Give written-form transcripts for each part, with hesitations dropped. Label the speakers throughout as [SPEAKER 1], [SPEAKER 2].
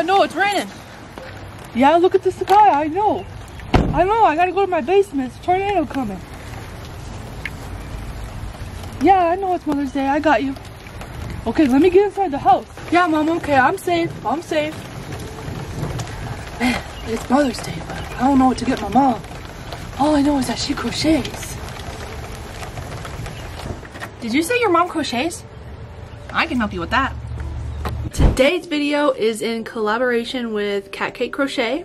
[SPEAKER 1] No, it's raining. Yeah, look at the sky. I know. I gotta go to my basement. It's a tornado coming. Yeah, I know it's Mother's Day. I got you. Okay, let me get inside the house. Yeah, Mom, okay, I'm safe. I'm safe. Man, it's Mother's Day, but I don't know what to get my mom. All I know is that she crochets. Did you say your mom crochets? I can help you with that. Today's video is in collaboration with CatCake Crochet.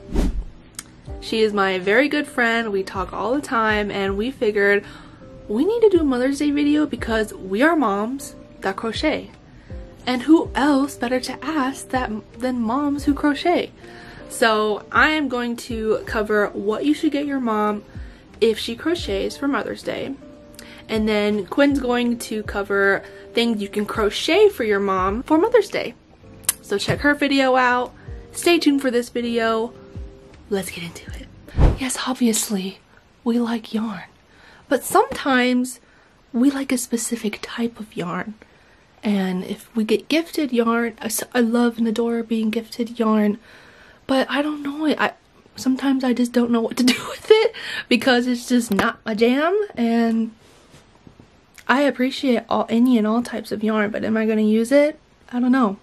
[SPEAKER 1] She is my very good friend. We talk all the time, and we figured we need to do a Mother's Day video because we are moms that crochet. And who else better to ask than moms who crochet? So I am going to cover what you should get your mom if she crochets for Mother's Day. And then Quinn's going to cover things you can crochet for your mom for Mother's Day. So check her video out. Stay tuned for this video. Let's get into it. Yes, obviously, we like yarn. But sometimes we like a specific type of yarn. And if we get gifted yarn, I love and adore being gifted yarn. But I don't know, sometimes I just don't know what to do with it because it's just not my jam. And I appreciate any and all types of yarn, but am I going to use it? I don't know.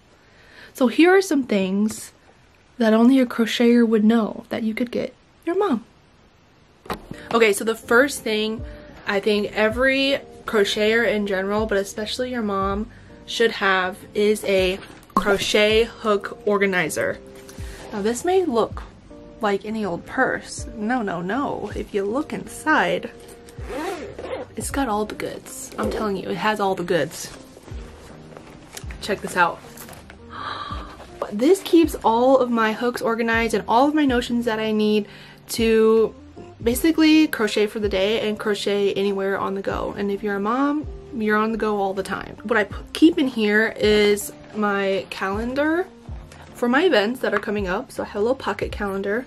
[SPEAKER 1] So here are some things that only a crocheter would know that you could get your mom. Okay, so the first thing I think every crocheter in general, but especially your mom, should have is a crochet hook organizer. Now this may look like any old purse. No, no, no. If you look inside, it's got all the goods. I'm telling you, it has all the goods. Check this out. This keeps all of my hooks organized and all of my notions that I need to basically crochet for the day and crochet anywhere on the go. And if you're a mom, you're on the go all the time. What I keep in here is my calendar for my events that are coming up. So I have a little pocket calendar.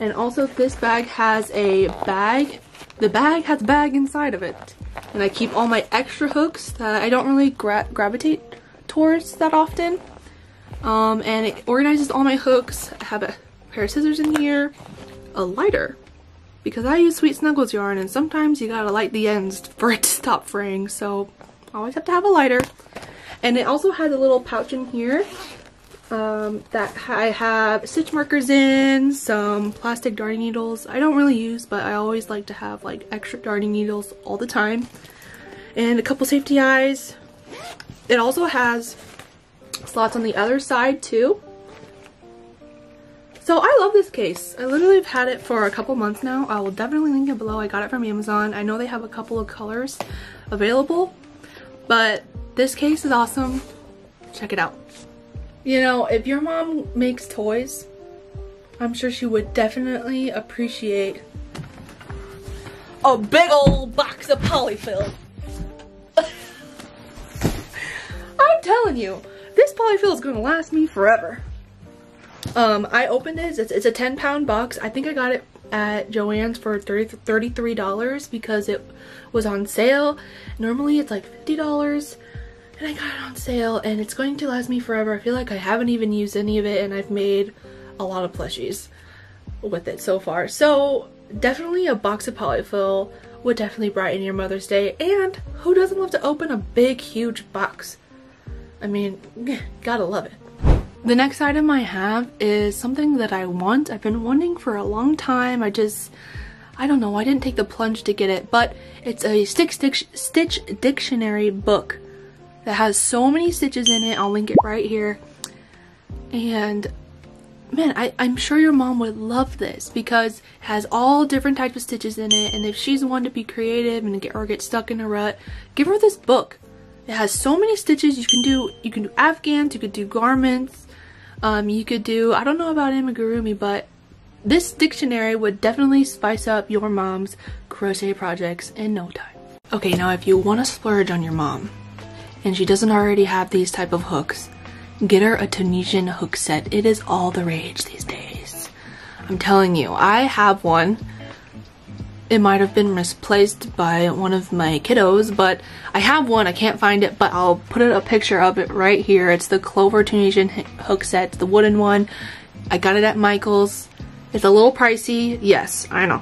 [SPEAKER 1] And also this bag has a bag. The bag has a bag inside of it. And I keep all my extra hooks that I don't really gravitate towards that often. And it organizes all my hooks. I have a pair of scissors in here, a lighter, because I use Sweet Snuggles yarn and sometimes you gotta light the ends for it to stop fraying, so I always have to have a lighter. And it also has a little pouch in here that I have stitch markers in, some plastic darning needles I don't really use, but I always like to have like extra darning needles all the time, and a couple safety eyes. It also has slots on the other side too. So I love this case. I literally have had it for a couple months now. I will definitely link it below. I got it from Amazon. I know they have a couple of colors available, but this case is awesome. Check it out. You know, if your mom makes toys, I'm sure she would definitely appreciate a big old box of Polyfill. I'm telling you, this Polyfill is gonna last me forever. I opened it. It's a 10-pound box. I think I got it at Joann's for $33 because it was on sale. Normally it's like $50, and I got it on sale, and it's going to last me forever. I feel like I haven't even used any of it, and I've made a lot of plushies with it so far. So definitely a box of Polyfill would definitely brighten your Mother's Day. And who doesn't love to open a big, huge box? I mean, gotta love it. The next item I have is something that I want. I've been wanting for a long time. I don't know, I didn't take the plunge to get it, but it's a stitch dictionary book that has so many stitches in it. I'll link it right here. And man, I'm sure your mom would love this because it has all different types of stitches in it, and if she's one to be creative and get stuck in a rut, give her this book. It has so many stitches. You can do afghans, you could do garments, you could do, I don't know about amigurumi, but this dictionary would definitely spice up your mom's crochet projects in no time. Okay, now if you want to splurge on your mom and she doesn't already have these type of hooks, get her a Tunisian Hook Set. It is all the rage these days. I'm telling you, I have one. It might have been misplaced by one of my kiddos, but I have one. I can't find it, but I'll put a picture of it right here. It's the Clover Tunisian Hook Set, the wooden one. I got it at Michael's. It's a little pricey, yes, I know,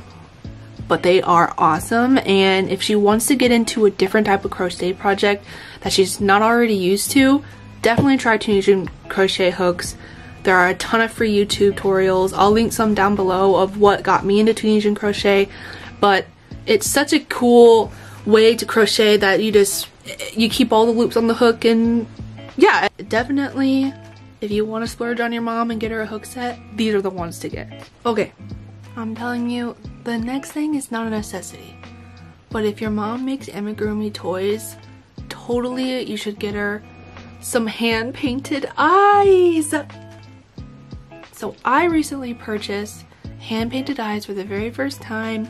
[SPEAKER 1] but they are awesome. And if she wants to get into a different type of crochet project that she's not already used to, definitely try Tunisian crochet hooks. There are a ton of free YouTube tutorials. I'll link some down below of what got me into Tunisian crochet. But it's such a cool way to crochet that you keep all the loops on the hook. And yeah, definitely if you want to splurge on your mom and get her a hook set, these are the ones to get. Okay, I'm telling you, the next thing is not a necessity, but if your mom makes amigurumi toys, totally you should get her some hand painted eyes. So I recently purchased hand painted eyes for the very first time.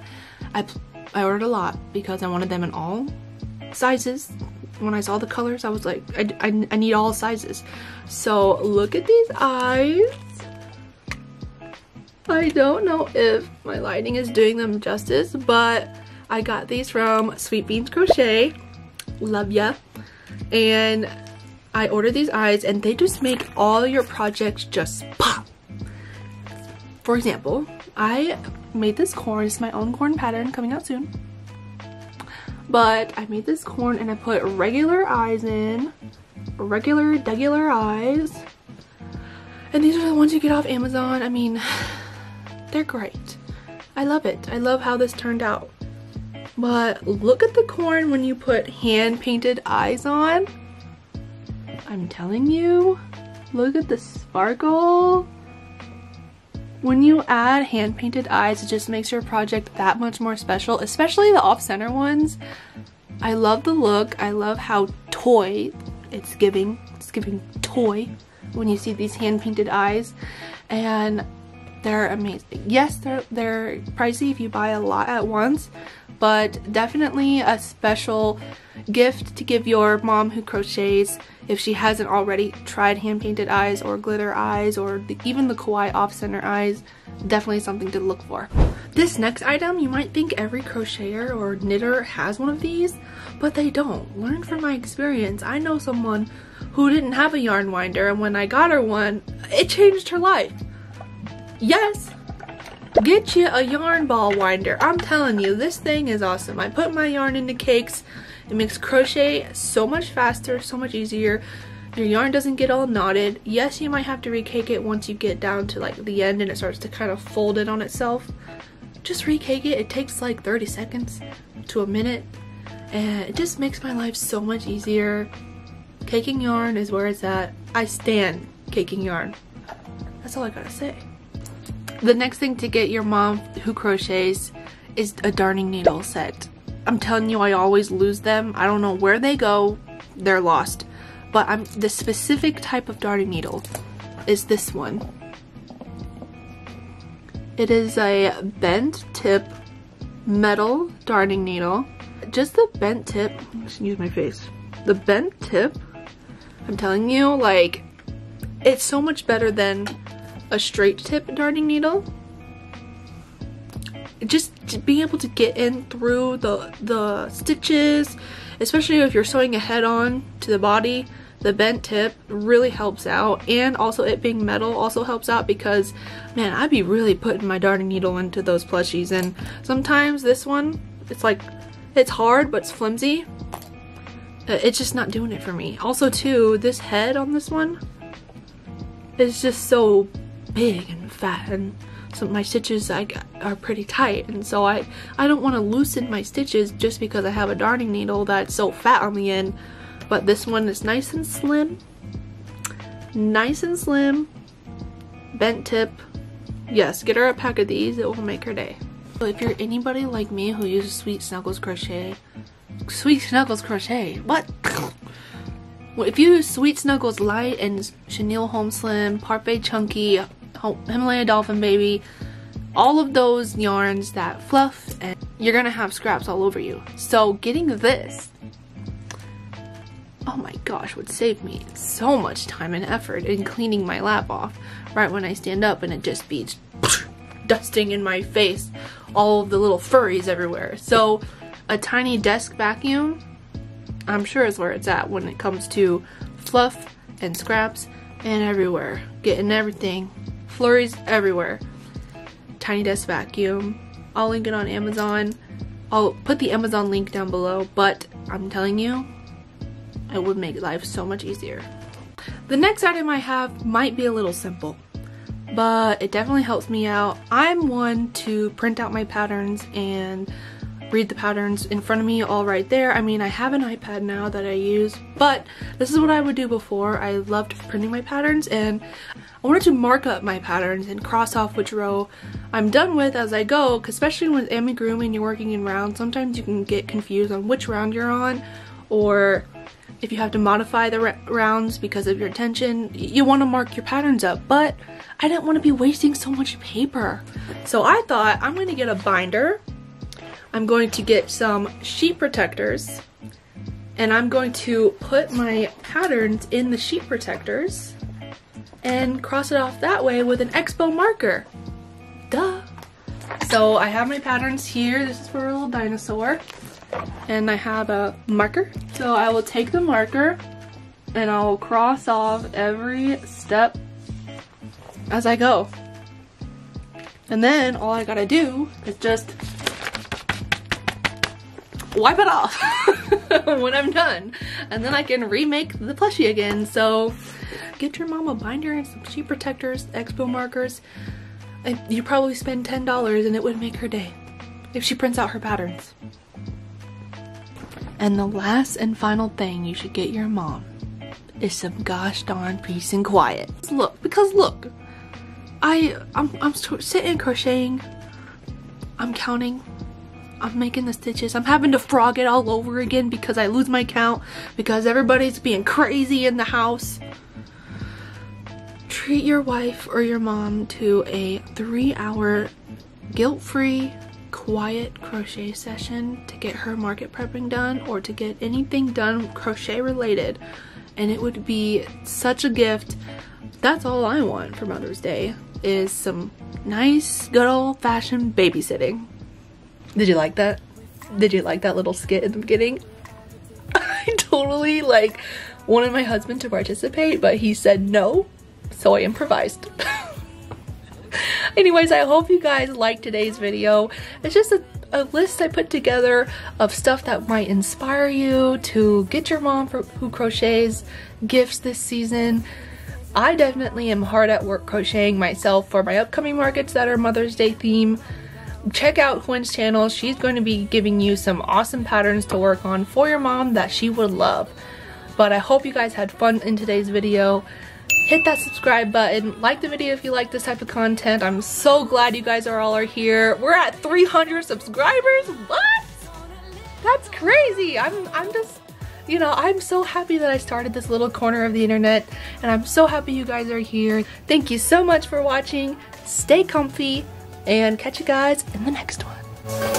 [SPEAKER 1] I ordered a lot because I wanted them in all sizes. When I saw the colors, I was like, I need all sizes. So look at these eyes. I don't know if my lighting is doing them justice, but I got these from Sweet Beans Crochet. Love ya. And I ordered these eyes and they just make all your projects just pop. For example, I made this corn. It's my own corn pattern coming out soon. But I made this corn and I put regular eyes in. Regular eyes. And these are the ones you get off Amazon. I mean, they're great. I love it. I love how this turned out. But look at the corn when you put hand painted eyes on. I'm telling you, look at the sparkle. When you add hand painted eyes, it just makes your project that much more special, especially the off-center ones. I love the look. I love how toy it's giving. It's giving toy when you see these hand painted eyes, and they're amazing. Yes, they're pricey if you buy a lot at once, but definitely a special gift to give your mom who crochets if she hasn't already tried hand painted eyes or glitter eyes or even the kawaii off-center eyes. Definitely something to look for. This next item, you might think every crocheter or knitter has one of these, but they don't. Learn from my experience. I know someone who didn't have a yarn winder, and when I got her one, it changed her life. Yes, get you a yarn ball winder. I'm telling you, this thing is awesome. I put my yarn into cakes. It makes crochet so much faster, so much easier. Your yarn doesn't get all knotted. Yes, you might have to recake it once you get down to like the end and it starts to kind of fold in on itself. Just recake it. It takes like 30 seconds to a minute, and it just makes my life so much easier. Caking yarn is where it's at. I stand caking yarn. That's all I gotta say. The next thing to get your mom who crochets is a darning needle set. I'm telling you, I always lose them. I don't know where they go. They're lost. But the specific type of darning needle is this one. It is a bent tip metal darning needle. Just the bent tip, excuse my face. The bent tip, I'm telling you, like, it's so much better than a straight tip darning needle. Just being able to get in through the stitches, especially if you're sewing a head on to the body, the bent tip really helps out. And also it being metal also helps out because, man, I'd be really putting my darning needle into those plushies, and sometimes this one, it's like, it's hard but it's flimsy. It's just not doing it for me. Also too, this head on this one is just so big and fat, and so my stitches are pretty tight, and so I don't want to loosen my stitches just because I have a darning needle that's so fat on the end. But this one is nice and slim, bent tip. Yes, get her a pack of these. It will make her day. So if you're anybody like me who uses Sweet Snuggles Crochet, what? Well, if you use Sweet Snuggles Light and Chenille Home Slim, Parfait Chunky, Himalaya Dolphin Baby, all of those yarns that fluff, and you're gonna have scraps all over you. So getting this, oh my gosh, would save me so much time and effort in cleaning my lap off right when I stand up, and it just be dusting in my face all of the little furries everywhere. So a tiny desk vacuum, I'm sure is where it's at when it comes to fluff and scraps and everywhere. Getting everything, flurries everywhere. Tiny desk vacuum. I'll link it on Amazon. I'll put the Amazon link down below, but I'm telling you, it would make life so much easier. The next item I have might be a little simple, but it definitely helps me out. I'm one to print out my patterns and read the patterns in front of me all right there. I mean, I have an iPad now that I use, but this is what I would do before. I loved printing my patterns, and I wanted to mark up my patterns and cross off which row I'm done with as I go, because especially with amigurumi and you're working in rounds, sometimes you can get confused on which round you're on, or if you have to modify the rounds because of your tension, you want to mark your patterns up, but I didn't want to be wasting so much paper. So I thought, I'm going to get a binder, I'm going to get some sheet protectors, and I'm going to put my patterns in the sheet protectors and cross it off that way with an Expo marker. Duh! So I have my patterns here. This is for a little dinosaur. And I have a marker. So I will take the marker and I'll cross off every step as I go. And then all I gotta do is just wipe it off when I'm done. And then I can remake the plushie again. So get your mom a binder and some sheet protectors, Expo markers. And you probably spend $10 and it would make her day if she prints out her patterns. And the last and final thing you should get your mom is some gosh darn peace and quiet. Look, because look, I'm sitting crocheting, I'm counting, I'm making the stitches, I'm having to frog it all over again because I lose my count because everybody's being crazy in the house. Treat your wife or your mom to a 3-hour guilt-free quiet crochet session to get her market prepping done or to get anything done crochet related, and it would be such a gift. That's all I want for Mother's Day, is some nice good old-fashioned babysitting. Did you like that? Did you like that little skit in the beginning? I totally wanted my husband to participate, but he said no, so I improvised. Anyways, I hope you guys liked today's video. It's just a list I put together of stuff that might inspire you to get your mom who crochets gifts this season. I definitely am hard at work crocheting myself for my upcoming markets that are Mother's Day theme. Check out Quinn's channel. She's going to be giving you some awesome patterns to work on for your mom that she would love. But I hope you guys had fun in today's video. Hit that subscribe button, like the video if you like this type of content. I'm so glad you guys all are here. We're at 300 subscribers. What? That's crazy. I'm just, you know, I'm so happy that I started this little corner of the internet, and I'm so happy you guys are here. Thank you so much for watching. Stay comfy, and catch you guys in the next one.